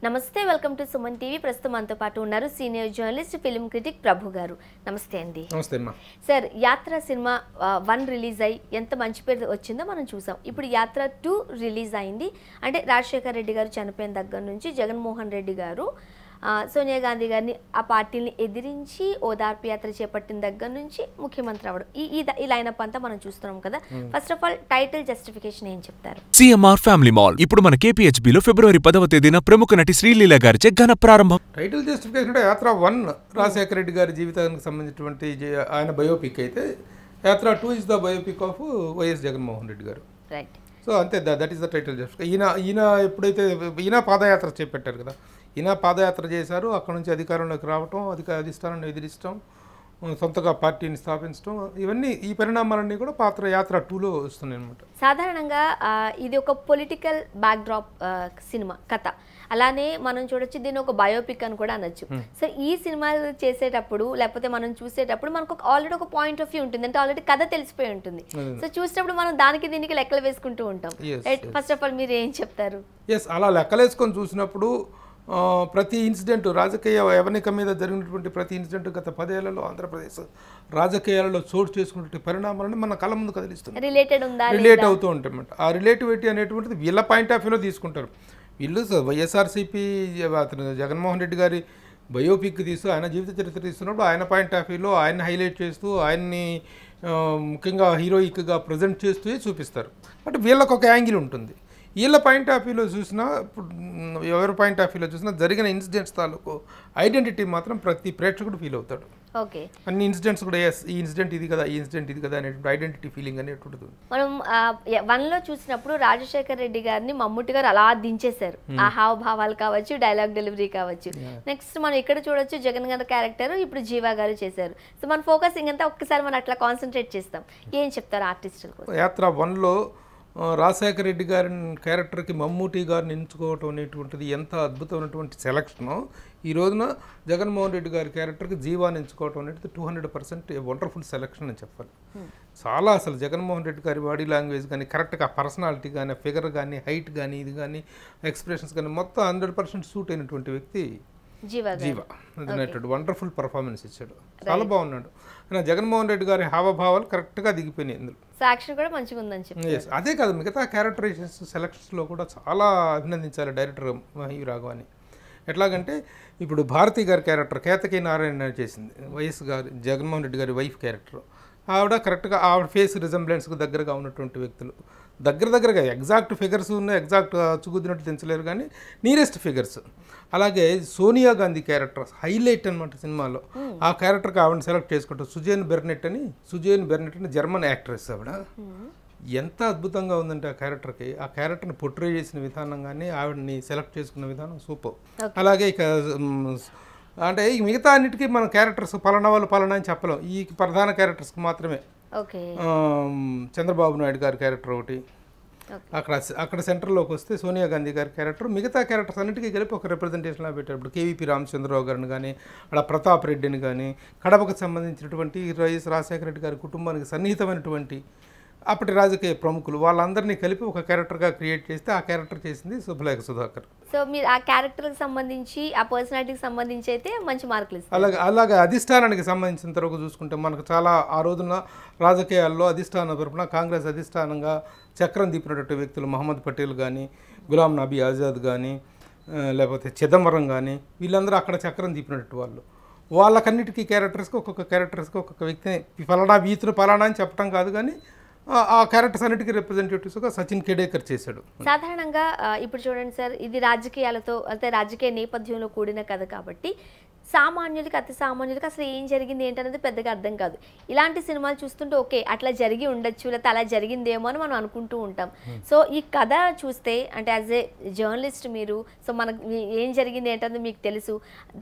నమస్తే, welcome to Suman TV. ప్రస్తుతం మనతో పాటు ఉన్నారు సీనియర్ జర్నలిస్ట్, ఫిల్మ్ క్రిటిక్ ప్రభు గారు. నమస్తే అండి. నమస్తే అమ్మా. సార్, యాత్ర సినిమా 1 రిలీజ్ అయ్యి ఎంత మంచి పేరు వచ్చిందో మనం చూసాం. ఇప్పుడు యాత్ర 2 రిలీజ్ అయింది. అంటే రాజశేఖర్ రెడ్డి గారు చనిపోయిన దగ్గర నుంచి జగన్మోహన్ రెడ్డి గారు సోనియా గాంధీ గారిని ఆ పార్టీని ఎదిరించి ఓదార్పు యాత్ర చేపట్టిన దగ్గర నుంచి ముఖ్యమంత్రి అవడం, ఈ లైనప్ అంతా మనం చూస్తున్నాం కదా. First of all title justification ఏం చెప్తారు? సిఎంఆర్ ఫ్యామిలీ మాల్ ఇప్పుడు మన కేపీహెచ్బీలో ఫిబ్రవరి 10వ తేదీన ప్రముఖ నటి శ్రీలీల గారిచే ఘన ప్రారంభం. టైటిల్ జస్టిఫికేషన్ అంటే యాత్ర 1 రాజశేఖర రెడ్డి గారి జీవితానికి సంబంధించినటువంటి ఆయన బయోపిక్ అయితే, యాత్ర 2 is the biopic of YS Jaganmohan Reddy గారు. రైట్. సో అంతే, that is the title justification. ఈయన ఎప్పుడైతే ఈయన పాదయాత్ర చేపట్టారు కదా, ఈయన పాదయాత్ర చేశారు. అక్కడ నుంచి అధికారంలోకి రావటం, అధిష్టానాన్ని ఎదిరించడం, సొంతగా పార్టీని స్థాపించడం, ఇవన్నీ ఈ పరిణామాలన్నీ కూడా యాత్ర 2లో వస్తున్నాయి అనమాట. సాధారణంగా ఇది ఒక పొలిటికల్ బ్యాక్డ్రాప్ సినిమా కథ. అలానే మనం చూడొచ్చు, దీన్ని ఒక బయోపిక్ అని కూడా అనొచ్చు. సో ఈ సినిమాలు చేసేటప్పుడు లేకపోతే మనం చూసేటప్పుడు మనకు ఆల్రెడీ ఒక పాయింట్ ఆఫ్ వ్యూ ఉంటుంది, అంటే ఆల్రెడీ కథ తెలిసిపోయి ఉంటుంది. సో చూసేటప్పుడు మనం దానికి దీనికి లెక్కలు వేసుకుంటూ ఉంటాం. ఫస్ట్ ఆఫ్ ఆల్ మీరు ఏం చెప్తారు? అలా లెక్కలేసుకొని చూసినప్పుడు ప్రతి ఇన్సిడెంట్, రాజకీయ యవనిక మీద జరిగినటువంటి ప్రతి ఇన్సిడెంట్ గత 10 ఏళ్లలో ఆంధ్రప్రదేశ్ రాజకీయాలలో చోటు చేసుకున్నటువంటి పరిణామాలను మన కళ్ళ ముందు కదిలిస్తుంది, రిలేట్ అవుతూ ఉంటాయన్నమాట. ఆ రిలేటివిటీ అనేటువంటిది వీళ్ళ పాయింట్ ఆఫ్ వ్యూలో తీసుకుంటారు. వీళ్ళు వైఎస్ఆర్సీపీ అతను జగన్మోహన్ రెడ్డి గారి బయోపిక్ తీస్తూ ఆయన జీవిత చరిత్ర తీస్తున్నప్పుడు ఆయన పాయింట్ ఆఫ్ వ్యూలో ఆయన హైలైట్ చేస్తూ ఆయన్ని ముఖ్యంగా హీరోయిక్గా ప్రజెంట్ చేస్తూ చూపిస్తారు. అంటే వీళ్ళకు ఒక యాంగిల్ ఉంటుంది. వీళ్ళ పాయింట్ ఆఫ్ వ్యూలో చూసినా, ఎవరి పాయింట్ ఆఫ్ వ్యూలో చూసినా జరిగిన ఇన్సిడెంట్స్ తాలూకు ఐడెంటిటీ మాత్రం ప్రతి ప్రేక్షకుడు ఫీల్ అవుతాడు. ఓకే. అన్ని ఇన్సిడెంట్స్ కూడా ఈ ఇన్సిడెంట్ ఇది కదా, ఈ ఇన్సిడెంట్ ఇది కదా అనేటువంటి ఐడెంటిటీ ఫీలింగ్ అనేటువంటిది మనం 1లో చూసినప్పుడు రాజశేఖర్ రెడ్డి గారిని మమ్ముట్టి గారు అలా దించేశారు. ఆ హావభావాలు కావచ్చు, డైలాగ్ డెలివరీ కావచ్చు. నెక్స్ట్ మనం ఇక్కడ చూడొచ్చు, జగన్ గారి క్యారెక్టర్ ఇప్పుడు జీవా గారు చేశారు. సో మన ఫోకసింగ్ అంతా ఒక్కసారి మనం అట్లా కాన్సన్ట్రేట్ చేస్తాం. ఏం చెప్తారు ఆర్టిస్టుల కోసం? యాత్ర 1లో రాజశేఖర రెడ్డి గారి క్యారెక్టర్కి మమ్మూటి గారిని ఎంచుకోవటం అనేటువంటిది ఎంత అద్భుతమైనటువంటి సెలక్షను. ఈ రోజున జగన్మోహన్ రెడ్డి గారి క్యారెక్టర్కి జీవాన్ని ఎంచుకోవటం అనేది 200% వండర్ఫుల్ సెలక్షన్ అని చెప్పాలి. చాలా అసలు జగన్మోహన్ రెడ్డి గారి బాడీ లాంగ్వేజ్ కానీ, కరెక్ట్గా పర్సనాలిటీ కానీ, ఫిగర్ కానీ, హైట్ కానీ, ఇది కానీ, ఎక్స్ప్రెషన్స్ కానీ మొత్తం 100% సూట్ అయినటువంటి వ్యక్తి జీవా. అదినటువంటి వండర్ఫుల్ పర్ఫార్మెన్స్ ఇచ్చాడు, చాలా బాగున్నాడు. జగన్మోహన్ రెడ్డి గారి హావభావాలు కరెక్ట్గా దిగిపోయినాయి ఇందులో. యాక్షన్ కూడా మంచిగా ఉందని చెప్పి. అదే కాదు, మిగతా క్యారెక్టరైజేషన్స్ సెలక్షన్స్లో కూడా చాలా అభినందించాలి డైరెక్టర్ మహి రాఘవాని. ఎట్లాగంటే ఇప్పుడు భారతి గారి క్యారెక్టర్ కేతకి నారాయణ చేసింది, వైఎస్ గారి జగన్మోహన్ రెడ్డి గారి వైఫ్ క్యారెక్టర్. ఆవిడ కరెక్ట్గా ఆవిడ ఫేస్ రిజంబ్లెన్స్కి దగ్గరగా ఉన్నటువంటి వ్యక్తులు, దగ్గరగా ఎగ్జాక్ట్ ఫిగర్స్ ఉన్నాయి, ఎగ్జాక్ట్ చుగుద్దినట్టు తెంచలేరు కానీ నియరెస్ట్ ఫిగర్స్. అలాగే సోనియా గాంధీ క్యారెక్టర్ హైలైట్ అనమాట సినిమాలో. ఆ క్యారెక్టర్కి ఆవిడని సెలెక్ట్ చేసుకుంటారు. సుజేన్ బెర్నెట్ అని జర్మన్ యాక్ట్రెస్. ఆవిడ ఎంత అద్భుతంగా ఉందంటే ఆ క్యారెక్టర్ని పొట్రే చేసిన విధానం కానీ, ఆవిడని సెలెక్ట్ చేసుకున్న విధానం సూపర్. అలాగే ఇక అంటే మిగతా అన్నిటికీ మన క్యారెక్టర్స్ పలానా వాళ్ళు పలానా అని చెప్పలేం, ఈ ప్రధాన క్యారెక్టర్స్కి మాత్రమే. చంద్రబాబు నాయుడు గారి క్యారెక్టర్ ఒకటి, అక్కడ సెంటర్లోకి వస్తే సోనియా గాంధీ గారి క్యారెక్టర్, మిగతా క్యారెక్టర్స్ అన్నిటికీ కలిపి ఒక రిప్రజెంటేషన్లో పెట్టారు. కేవీపీ రామచంద్రరావు గారిని కానీ, అక్కడ ప్రతాప్ రెడ్డిని కానీ, కడపకు సంబంధించినటువంటి రాజశేఖర రెడ్డి గారి కుటుంబానికి సన్నిహితమైనటువంటి అప్పటి రాజకీయ ప్రముఖులు, వాళ్ళందరినీ కలిపి ఒక క్యారెక్టర్గా క్రియేట్ చేస్తే ఆ క్యారెక్టర్ చేసింది శుభలేఖ సుధాకర్. సో మీరు ఆ క్యారెక్టర్కి సంబంధించి, ఆ పర్సనాలిటీకి సంబంధించి అయితే మంచి మార్కులు ఇస్తారు. అలాగే అధిష్టానానికి సంబంధించిన తరకు చూసుకుంటే మనకు చాలా ఆ రోజున రాజకీయాల్లో అధిష్టానం తరపున కాంగ్రెస్ అధిష్టానంగా చక్రం తిప్పినటువంటి వ్యక్తులు మహమ్మద్ పటేల్ కానీ, గులాం నబీ ఆజాద్ కానీ, లేకపోతే చిదంబరం కానీ, వీళ్ళందరూ అక్కడ చక్రం తిప్పినట్టు వాళ్ళు. వాళ్ళకన్నిటికీ క్యారెక్టర్స్కి ఒక్కొక్క వ్యక్తిని ఫలానా వీతులు ఫలానా అని చెప్పడం కాదు కానీ ఆ క్యారెక్టర్స్ అన్నిటికీ రిప్రజెంటేటివ్స్గా సచిన్ కేడేకర్ చేశాడు. సాధారణంగా ఇప్పుడు చూడండి సార్, ఇది రాజకీయాలతో అంటే రాజకీయ నేపథ్యంలో కూడిన కథ కాబట్టి సామాన్యులకి, అతి సామాన్యులకి అసలు ఏం జరిగింది ఏంటనేది పెద్దగా అర్థం కాదు. ఇలాంటి సినిమాలు చూస్తుంటే ఓకే అట్లా జరిగి ఉండొచ్చు, లేకపోతే అలా జరిగిందేమో అని మనం అనుకుంటూ ఉంటాం. సో ఈ కథ చూస్తే అంటే యాజ్ ఏ జర్నలిస్ట్ మీరు, సో మనకు ఏం జరిగింది ఏంటనేది మీకు తెలుసు,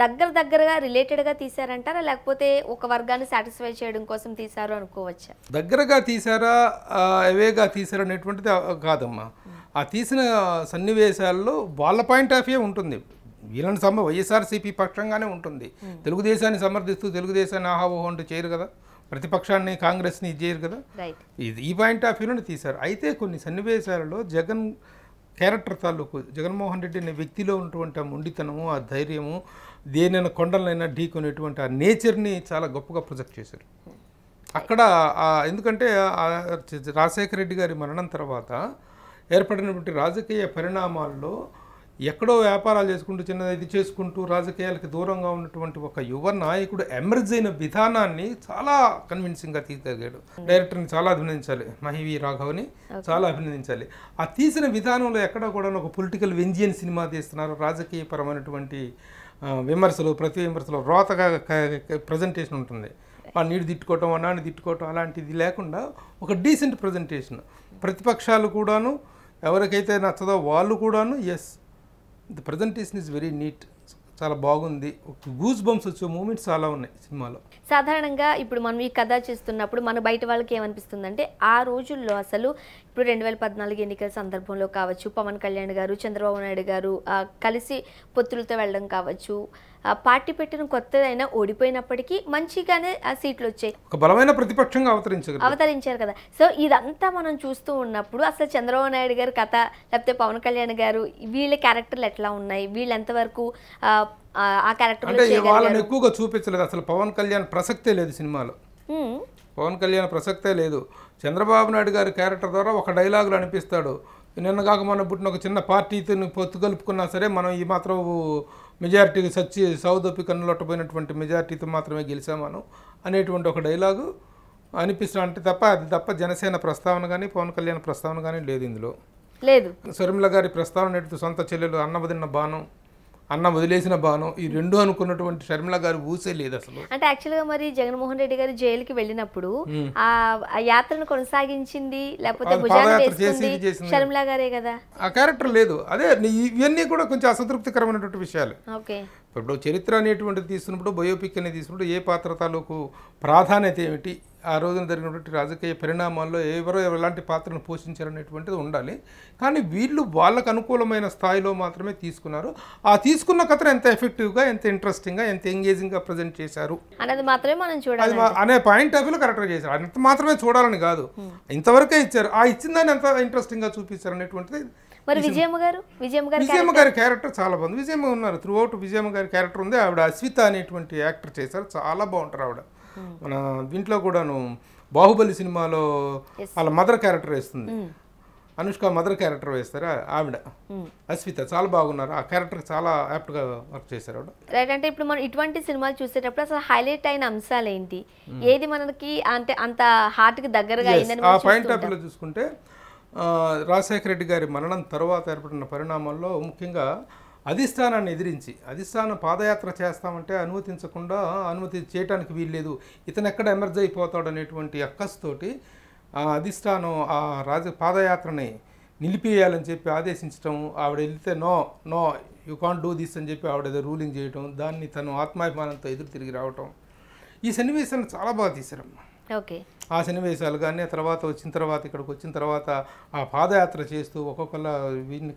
దగ్గరగా రిలేటెడ్గా తీసారంటారా, లేకపోతే ఒక వర్గాన్ని సాటిస్ఫై చేయడం కోసం తీసారు అనుకోవచ్చా? దగ్గరగా తీసారా, అవేగా తీసారా అనేటువంటిది కాదమ్మా. ఆ తీసిన సన్నివేశాల్లో వాళ్ళ పాయింట్ ఆఫ్ వ్యూ ఉంటుంది. వీళ్ళని వైఎస్ఆర్సీపీ పక్షంగానే ఉంటుంది. తెలుగుదేశాన్ని సమర్థిస్తూ తెలుగుదేశాన్ని ఆహావోహం అంటూ చేయరు కదా, ప్రతిపక్షాన్ని కాంగ్రెస్ని ఇది చేయరు కదా. ఈ పాయింట్ ఆఫ్ వ్యూలోనే తీశారు. అయితే కొన్ని సన్నివేశాలలో జగన్ క్యారెక్టర్ తాలూకు జగన్మోహన్ రెడ్డి అనే వ్యక్తిలో ఉన్నటువంటి ఆ మొండితనము, ఆ ధైర్యము, దేనైనా కొండలైనా ఢీకొనేటువంటి ఆ నేచర్ని చాలా గొప్పగా ప్రొజెక్ట్ చేశారు అక్కడ. ఎందుకంటే రాజశేఖర రెడ్డి గారి మరణం తర్వాత ఏర్పడినటువంటి రాజకీయ పరిణామాల్లో ఎక్కడో వ్యాపారాలు చేసుకుంటూ చిన్నది ఇది చేసుకుంటూ రాజకీయాలకు దూరంగా ఉన్నటువంటి ఒక యువ నాయకుడు ఎమర్జ్ అయిన విధానాన్ని చాలా కన్విన్సింగ్గా తీయగలిగాడు. డైరెక్టర్ని చాలా అభినందించాలి, మహివి రాఘవని చాలా అభినందించాలి. ఆ తీసిన విధానంలో ఎక్కడ కూడా ఒక పొలిటికల్ వెంజియన్ సినిమా తీస్తున్నారు, రాజకీయ పరమైనటువంటి విమర్శలు, ప్రతి విమర్శలు రోతగా ప్రజెంటేషన్ ఉంటుంది. నీడు తిట్టుకోవటం, అన్నాన్ని తిట్టుకోవటం అలాంటిది లేకుండా ఒక డీసెంట్ ప్రజెంటేషన్. ప్రతిపక్షాలు కూడాను ఎవరికైతే నచ్చదో వాళ్ళు కూడాను yes the presentation is very neat, చాలా బాగుంది, గూస్ బంప్స్ వచ్చే మూమెంట్స్ చాలా ఉన్నాయి సినిమాలో. సాధారణంగా ఇప్పుడు మనం ఈ కథ చేస్తున్నప్పుడు మన బయట వాళ్ళకి ఏమనిపిస్తుందంటే ఆ రోజుల్లో అసలు ఇప్పుడు 2014 ఎన్నికల సందర్భంలో కావచ్చు, పవన్ కళ్యాణ్ గారు, చంద్రబాబు నాయుడు గారు కలిసి పొత్తులతో వెళ్ళడం కావచ్చు, పార్టీ పెట్టిన కొత్తదైనా ఓడిపోయినప్పటికీ మంచిగానే ఆ సీట్లు వచ్చాయి, ఒక బలమైన ప్రతిపక్షంగా అవతరించారు కదా. సో ఇదంతా మనం చూస్తూ ఉన్నప్పుడు అసలు చంద్రబాబు నాయుడు గారి కథ లేకపోతే పవన్ కళ్యాణ్ గారు వీళ్ళ క్యారెక్టర్లు ఎట్లా ఉన్నాయి, వీళ్ళు ఎంతవరకు ఆ క్యారెక్టర్ అంటే వాళ్ళని ఎక్కువగా చూపించలేదు. అసలు పవన్ కళ్యాణ్ ప్రసక్తే లేదు సినిమాలో, పవన్ కళ్యాణ్ ప్రసక్తే లేదు. చంద్రబాబు నాయుడు గారి క్యారెక్టర్ ద్వారా ఒక డైలాగులు అనిపిస్తాడు, నిన్నగాక మనం పుట్టిన ఒక చిన్న పార్టీతో పొత్తు కలుపుకున్నా సరే మనం ఈ మాత్రం మెజారిటీకి సౌదొప్పి కన్నులొట్టబోయినటువంటి మెజారిటీతో మాత్రమే గెలిచామను అనేటువంటి ఒక డైలాగు అనిపిస్తా అంటే అది తప్ప జనసేన ప్రస్తావన కానీ పవన్ కళ్యాణ్ ప్రస్తావన కానీ లేదు ఇందులో. లేదు. షర్మిల గారి ప్రస్తావన ఎడుతూ సొంత చెల్లెలు అన్న వదిలిన బాణం, అన్న వదిలేసిన బాణం, ఈ రెండు అనుకున్నటువంటి షర్మిల గారు ఊసే లేదు అసలు. అంటే యాక్చువల్గా మరి జగన్మోహన్ రెడ్డి గారు జైలుకి వెళ్ళినప్పుడు ఆ యాత్రను కొనసాగించింది లేకపోతే షర్మిల గారే కదా, ఆ క్యారెక్టర్ లేదు. అదే ఇవన్నీ కూడా కొంచెం అసంతృప్తికరమైనటువంటి విషయాలు. ఓకే, ఇప్పుడు చరిత్ర అనేటువంటిది తీసుకున్నప్పుడు, బయోపిక్ అనేది తీసుకున్నప్పుడు ఏ పాత్ర తాలూకు ప్రాధాన్యత ఏమిటి, ఆ రోజున జరిగినటువంటి రాజకీయ పరిణామాల్లో ఎవరో ఎలాంటి పాత్రను పోషించారనేటువంటిది ఉండాలి. కానీ వీళ్ళు వాళ్ళకు అనుకూలమైన స్థాయిలో మాత్రమే తీసుకున్నారు. ఆ తీసుకున్న కథను ఎంత ఎఫెక్టివ్గా, ఎంత ఇంట్రెస్టింగ్గా, ఎంత ఎంగేజింగ్గా ప్రజెంట్ చేశారు అనేది మాత్రమే మనం చూడాలి అనే పాయింట్ ఆఫ్ వ్యూలో కరెక్ట్గా చేశారు. అంత మాత్రమే చూడాలని కాదు, ఇంతవరకే ఇచ్చారు, ఆ ఇచ్చిందాన్ని ఎంత ఇంట్రెస్టింగ్గా చూపించారు అనేటువంటిది. మరి విజయమ్మ గారి క్యారెక్టర్ చాలా బాగుంది. విజయమ్మ ఉన్నారు త్రూ అవుట్, విజయమ్మ గారి క్యారెక్టర్ ఉంది. ఆవిడ అశ్విత అనేటువంటి యాక్టర్ చేశారు, చాలా బాగుంటారు ఆవిడ. మన దీంట్లో కూడాను బాహుబలి సినిమాలో వాళ్ళ మదర్ క్యారెక్టర్ వేస్తుంది, అనుష్క మదర్ క్యారెక్టర్ వేస్తారా ఆవిడ అశ్విత, చాలా బాగున్నారు. ఆ క్యారెక్టర్ చాలా యాప్ట్గా వర్క్ చేశారు ఆవిడ. రైట్. అంటే ఇప్పుడు మనం ఇటువంటి సినిమాలు చూసేటప్పుడు అసలు హైలైట్ అయిన అంశాలు ఏంటి, ఏది మనకి అంటే అంత హార్ట్కి దగ్గరగా అయిందని ఆ పాయింట్ ఆఫ్ వ్యూలో చూసుకుంటే రాజశేఖర రెడ్డి గారి మరణం తర్వాత ఏర్పడిన పరిణామాల్లో ముఖ్యంగా అధిష్టానాన్ని ఎదిరించి, అధిష్టానం పాదయాత్ర చేస్తామంటే అనుమతి చేయడానికి వీల్లేదు, ఇతను ఎక్కడ ఎమర్జ్ అయిపోతాడు అనేటువంటి అక్కస్తోటి అధిష్టానం ఆ పాదయాత్రని నిలిపివేయాలని చెప్పి ఆదేశించడం, ఆవిడ వెళ్తే no you can't do this అని చెప్పి ఆవిడ ఏదో రూలింగ్ చేయటం, దాన్ని తను ఆత్మాభిమానంతో ఎదురు తిరిగి రావటం, ఈ సన్నివేశాలను చాలా బాగా తీశారమ్మా. ఓకే, ఆ సన్నివేశాలు కానీ తర్వాత ఇక్కడికి వచ్చిన తర్వాత ఆ పాదయాత్ర చేస్తూ ఒక్కొక్కళ్ళ వీరిని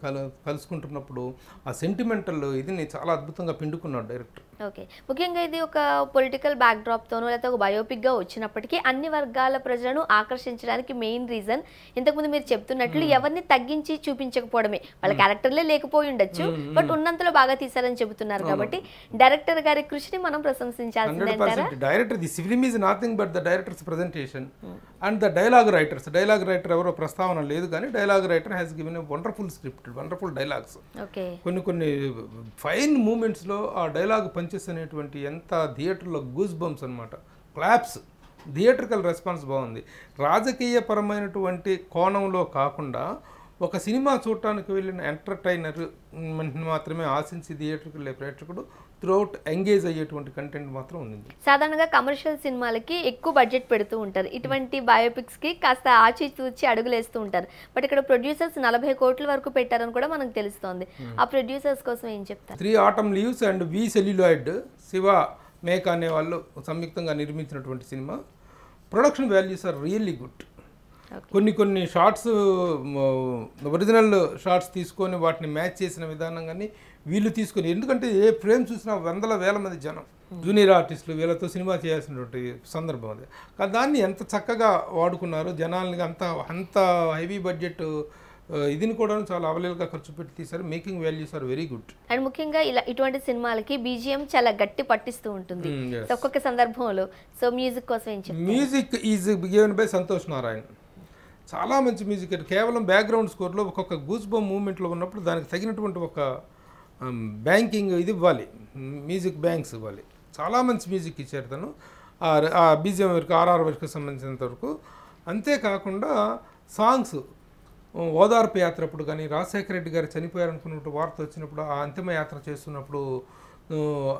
కలుసుకుంటున్నప్పుడు ఆ సెంటిమెంటల్ ఇదిని చాలా అద్భుతంగా పిండుకున్నాడు డైరెక్టర్. ఓకే, ముఖ్యంగా ఇది ఒక పొలిటికల్ బ్యాక్డ్రాప్తోనో లేకపోతే ఒక బయోపిక్గా వచ్చినప్పటికీ అన్ని వర్గాల ప్రజలను ఆకర్షించడానికి మెయిన్ రీజన్ ఇంతకుముందు మీరు చెప్తున్నట్లు ఎవరిని తగ్గించి చూపించకపోవడమే. వాళ్ళ క్యారెక్టర్లే లేకపోయి ఉండొచ్చు, బట్ ఉన్నంతలో బాగా తీశారని చెబుతున్నారు కాబట్టి డైరెక్టర్ గారి కృషిని మనం ప్రశంసించాల్సిందే. Director the film is nothing but the director's presentation and the dialogue writer ఎవరో ప్రస్తావన లేదు కానీ dialogue writer has given a wonderful script, wonderful dialogues. కొన్ని ఫైన్ మూమెంట్స్లో ఆ డైలాగ్ పంచెస్ అనేటువంటి ఎంత థియేటర్లో గూస్ బంప్స్ అనమాట, క్లాప్స్, థియేటర్కల్ రెస్పాన్స్ బాగుంది. రాజకీయ పరమైనటువంటి కోణంలో కాకుండా ఒక సినిమా చూడటానికి వెళ్ళిన ఎంటర్టైనర్ మాత్రమే ఆశించి థియేటర్కి వెళ్ళే ప్రేక్షకుడు త్రూఅవుట్ ఎంగేజ్ అయ్యేటువంటి కంటెంట్ మాత్రం ఉంది. సాధారణంగా కమర్షియల్ సినిమాలకి ఎక్కువ బడ్జెట్ పెడుతూ ఉంటారు, ఇటువంటి బయోపిక్స్కి కాస్త ఆచితూచి అడుగులేస్తూ ఉంటారు. బట్ ఇక్కడ ప్రొడ్యూసర్స్ 40 కోట్ల వరకు పెట్టారని కూడా మనకు తెలుస్తోంది. ఆ ప్రొడ్యూసర్స్ కోసం ఏం చెప్తారు? 3 Autumn Leaves and we celluloid, Shiva Meka అనే వాళ్ళు సంయుక్తంగా నిర్మించినటువంటి సినిమా. Production values are really good. కొన్ని షార్ట్స్ ఒరిజినల్ షార్ట్స్ తీసుకొని వాటిని మ్యాచ్ చేసిన విధానం కానీ వీళ్ళు తీసుకొని, ఎందుకంటే ఏ ఫ్రేమ్ చూసినా వేల మంది జనం, జూనియర్ ఆర్టిస్టులు, వీళ్ళతో సినిమా చేయాల్సినటువంటి సందర్భం అది. దాన్ని ఎంత చక్కగా వాడుకున్నారు, జనాల్ని అంత హెవీ బడ్జెట్ ఇదిని కూడా చాలా అవలీలగా ఖర్చు పెట్టి తీశారు. Making values are very good. And ముఖ్యంగా ఇటువంటి సినిమాలకి బీజిఎం చాలా గట్టి పట్టిస్తూ ఉంటుంది సో ఒక్కొక్క సందర్భంలో. సో మ్యూజిక్ కోసం ఏం చెప్తారు? Music is given by Santosh Narayan. చాలా మంచి మ్యూజిక్. కేవలం బ్యాక్గ్రౌండ్ స్కోర్లో ఒక్కొక్క గూస్ బమ్ మూమెంట్లో ఉన్నప్పుడు దానికి తగినటువంటి ఒక బ్యాంకింగ్ ఇది ఇవ్వాలి, మ్యూజిక్ బ్యాంక్స్ ఇవ్వాలి. చాలా మంచి మ్యూజిక్ ఇచ్చారు తను ఆ బీజిఎం వరకు, ఆర్ఆర్ వరకు సంబంధించినంత వరకు. అంతేకాకుండా సాంగ్స్, ఓదార్పు యాత్ర అప్పుడు కానీ, రాజశేఖర రెడ్డి గారు చనిపోయారనుకున్నప్పుడు వార్త వచ్చినప్పుడు, ఆ అంతిమ యాత్ర చేస్తున్నప్పుడు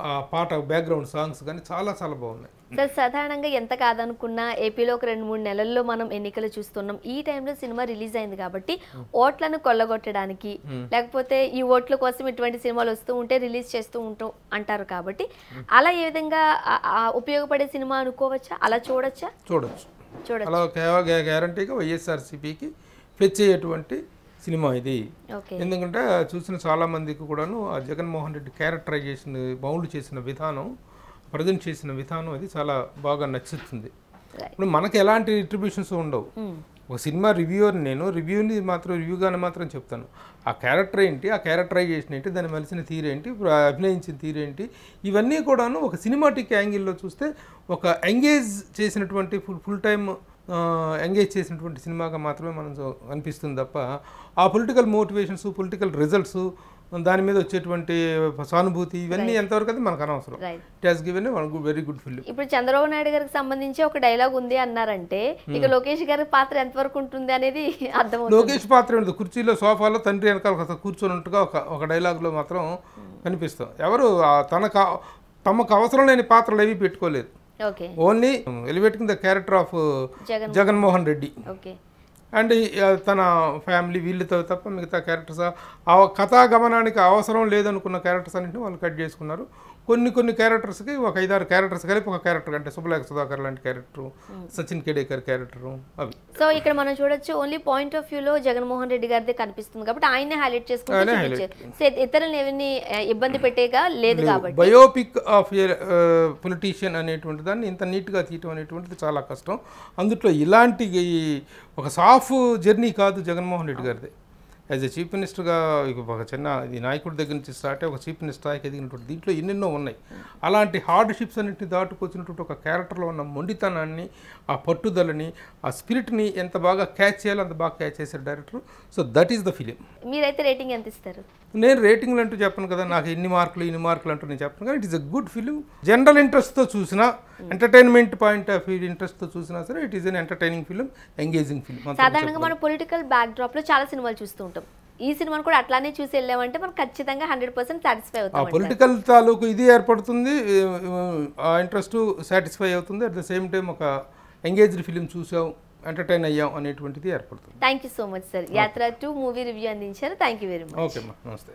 ఆ పాట బ్యాక్గ్రౌండ్ సాంగ్స్ కానీ చాలా చాలా బాగున్నాయి. సార్ సాధారణంగా ఎంత కాదనుకున్నా ఏపీలో ఒక 2-3 నెలల్లో మనం ఎన్నికలు చూస్తున్నాం. ఈ టైంలో సినిమా రిలీజ్ అయింది కాబట్టి ఓట్లను కొల్లగొట్టడానికి, లేకపోతే ఈ ఓట్ల కోసం ఇటువంటి సినిమాలు వస్తూ ఉంటే రిలీజ్ చేస్తూ ఉంటాం అంటారు కాబట్టి అలా ఏ విధంగా ఉపయోగపడే సినిమా అనుకోవచ్చా? అలా చూడొచ్చు. అలా గ్యారంటీగా వైఎస్ఆర్సీపీకి ఫ్లెచ్ అయ్యేటువంటి సినిమా ఇది. ఎందుకంటే చూసిన చాలామందికి కూడాను ఆ జగన్మోహన్ రెడ్డి క్యారెక్టరైజేషన్, బౌండ్ చేసిన విధానం, ప్రజెంట్ చేసిన విధానం అది చాలా బాగా నచ్చుతుంది. ఇప్పుడు మనకి ఎలాంటి రిట్రిబ్యూషన్స్ ఉండవు. ఒక సినిమా రివ్యూర్, నేను రివ్యూని మాత్రం రివ్యూగానే మాత్రం చెప్తాను. ఆ క్యారెక్టర్ ఏంటి, ఆ క్యారెక్టరైజేషన్ ఏంటి, దాన్ని మలిసిన తీరేంటి, అభినయించిన తీరేంటి, ఇవన్నీ కూడాను ఒక సినిమాటిక్ యాంగిల్లో చూస్తే ఒక ఎంగేజ్ చేసినటువంటి ఫుల్ టైమ్ ఎంగేజ్ చేసినటువంటి సినిమాగా మాత్రమే మనం అనిపిస్తుంది తప్ప ఆ పొలిటికల్ మోటివేషన్స్, పొలిటికల్ రిజల్ట్స్, దాని మీద వచ్చేటువంటి సానుభూతి ఇవన్నీ ఎంతవరకు అది మనకు అనవసరం. It has given very good film. ఇప్పుడు చంద్రబాబు నాయుడు గారికి సంబంధించి ఒక డైలాగ్ ఉంది అన్నారంటే ఇక లోకేష్ గారి పాత్ర ఎంతవరకు ఉంటుంది అనేది అర్థం. లోకేష్ పాత్ర ఉంటుంది, కుర్చీలో సోఫాలో తండ్రి వెనకాల కూర్చొని ఒక డైలాగ్లో మాత్రం కనిపిస్తాం. ఎవరు తమకు అవసరం లేని పాత్రలు ఏవి పెట్టుకోలేదు. Only elevating the character of Jaganmohan Reddy and తన ఫ్యామిలీ వీళ్ళతో తప్ప మిగతా క్యారెక్టర్స్ ఆ కథా గమనానికి అవసరం లేదనుకున్న క్యారెక్టర్స్ అన్నింటినీ వాళ్ళు కట్ చేసుకున్నారు. కొన్ని క్యారెక్టర్స్కి ఒక 5-6 క్యారెక్టర్స్ కలిపి ఒక క్యారెక్టర్, అంటే సుబ్బలేఖ సుధాకర్ లాంటి క్యారెక్టరు, సచిన్ కేడేకర్ క్యారెక్టరు, అవి. సో ఇక్కడ మనం చూడొచ్చు ఓన్లీ పాయింట్ ఆఫ్ వ్యూలో జగన్మోహన్ రెడ్డి గారిదే కనిపిస్తుంది కాబట్టి ఆయనే హైలైట్ చేసుకుంటే ఇతరులను ఎవరిని ఇబ్బంది పెట్టేగా లేదు కాబట్టి. బయోపిక్ ఆఫ్ పొలిటీషియన్ అనేటువంటి దాన్ని ఇంత నీట్గా తీయటం అనేటువంటిది చాలా కష్టం. అందులో ఇలాంటి ఒక సాఫ్ జర్నీ కాదు జగన్మోహన్ రెడ్డి గారిది. యాజ్ ఎ చీఫ్ మినిస్టర్గా ఒక చిన్న నాయకుడి దగ్గర నుంచి స్టార్ట్ అయ్యి ఒక చీఫ్ మినిస్టర్ స్థాయికి ఎదిగినటువంటి దీంట్లో ఎన్నెన్నో ఉన్నాయి. అలాంటి హార్డ్షిప్స్ అన్నింటినీ దాటుకొచ్చినటువంటి ఒక క్యారెక్టర్లో ఉన్న మొండితనాన్ని, ఆ పట్టుదలని, ఆ స్పిరిట్ని ఎంత బాగా క్యాచ్ చేయాలో అంత బాగా క్యాచ్ చేశారు director. So that is the film. మీరైతే రేటింగ్ ఎంత ఇస్తారు? నేను రేటింగ్లు అంటూ చెప్పను కదా, నాకు ఇన్ని మార్కులు అంటూ నేను చెప్పను కానీ it is a good film. General ఇంట్రెస్ట్తో చూసినా, ఎంటర్టైన్మెంట్ పాయింట్ ఆఫ్ వ్యూ ఇంట్రెస్ట్తో చూసినా సరే it is an entertaining film, engaging film. సాధారణంగా మనం పొలిటికల్ బ్యాక్ డ్రాప్లో చాలా సినిమాలు చూస్తూ ఉంటాం. ఈ సినిమాను కూడా అట్లానే చూసి వెళ్ళామంటే మనం ఖచ్చితంగా 100% సాటిస్ఫై అవుతాం. ఆ పొలిటికల్ తాలూకు ఇది ఏర్పడుతుంది, ఆ ఇంట్రెస్ట్ సాటిస్ఫై అవుతుంది. అట్ ద సేమ్ టైం ఒక ఎంగేజ్డ్ ఫిలిం చూసాం, ఎంటర్టైన్ అయ్యాం అనేటువంటిది ఏర్పడుతుంది. Thank you so much sir. యాత్ర 2 మూవీ రివ్యూ అందించారు. Thank you very much. Okay అమ్మా, నమస్తే.